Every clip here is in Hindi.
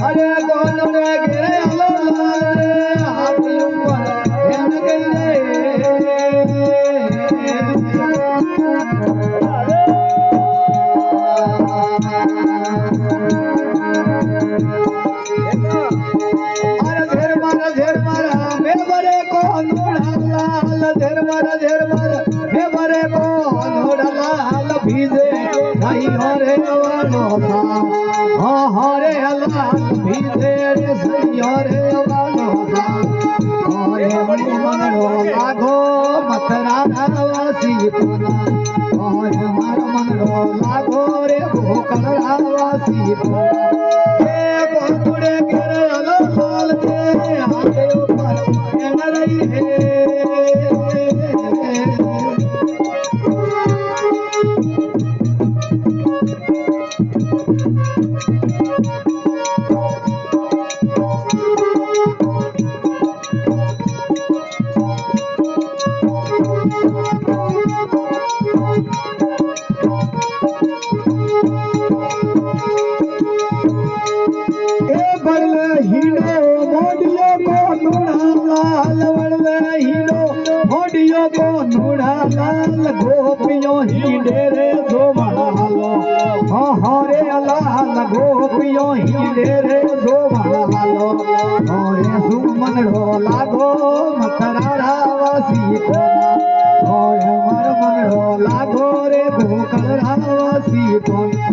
अरे दोनों ने गिरे हाथ हरे अल्लाह भीजे रे सैया रे वालोसा हरे मनरो लागो मथरा वासी कोना हरे मार मनरो लागो रे भोकरा वासी कोना ए कोटुड़े करे अलो लाल दे हाथे ऊपर एण रही है गोपियों ही डेरे जोमालो हरे अल्लाह गोपियों ही डेरे जोमालो हरे सुमन रो लागो मथरा वासी कोना हरे मर मन रो लागो रे भोकरा वासी कोना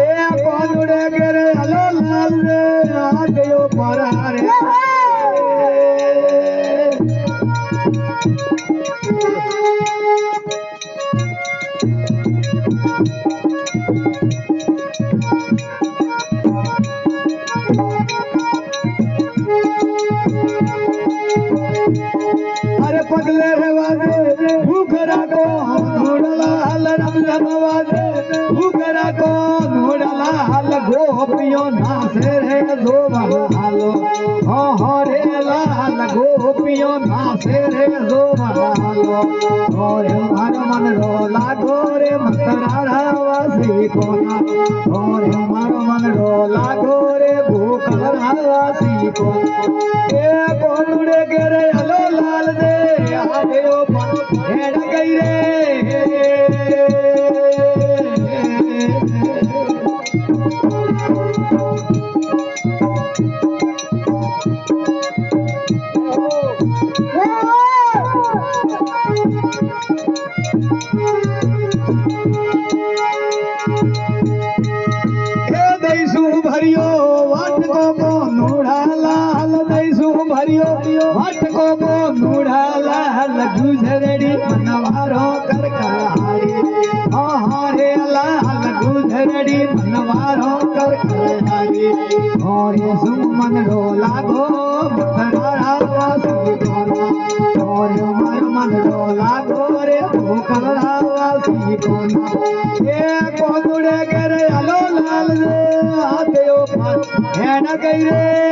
ए कोनुड़े गेरे अलो लाल रे आ गयो परारे पगले वाजे भूखरा को घोड़ला हल रम वाजे भूखरा को घोड़ला हल गोपियों नाचे रे जोमालो हरे लाल गोपियों नाचे रे जोमालो हरे हर मन रो लागो रे मथरा वासी कोना हरे हर मन रो लागो रे भूखरा वासी कोना ए कोनुड़े गेरे अलो लाल दे गई रे भरियो वाट को नूढ़ा लाल दैसु भरियो वाट को नूढ़ा लाल गुजरड़ी मनवारो कर कहाड़ी हरे लाल गुजरड़ी मनवारो कर कहाड़ी हरे सुमन रो लागो मथरा वासी कोना हरे मर मन रो लागो रे भोकरा वासी कोना ए कोनुड़े गेरे अलो लाल रे आते ओ पास एण गई रे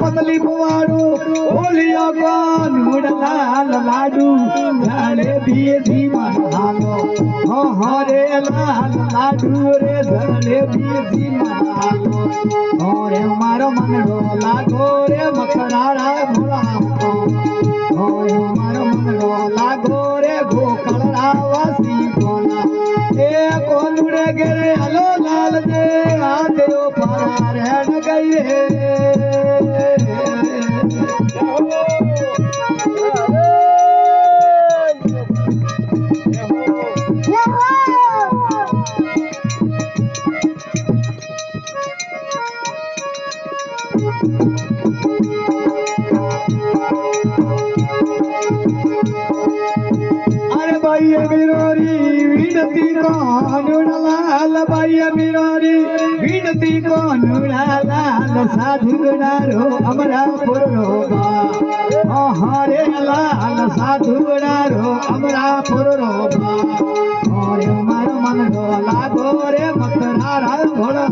पतली पुवाड़ू बोलियो को नूडलाल लाडू जलेबी सी मनालो हो रे लाल लाडू रे जलेबी सी मनालो और मारो मनडो लागो रे मकरारा भोला और मारो मनडो लागो रे गोकळरा वासी भोला ए कोनुड़े गेरे हलो लाल जे आते ओ पारा रहन गई अरे भाई बिरोरी विनती को नूडलाल भाई बिरोरी विनती को नूडलाल साधु नारो अमरा पुरो बा हरे लाल साधु नारो अमरा पुरो बा और मारो मन लागो रे मकरारा भोला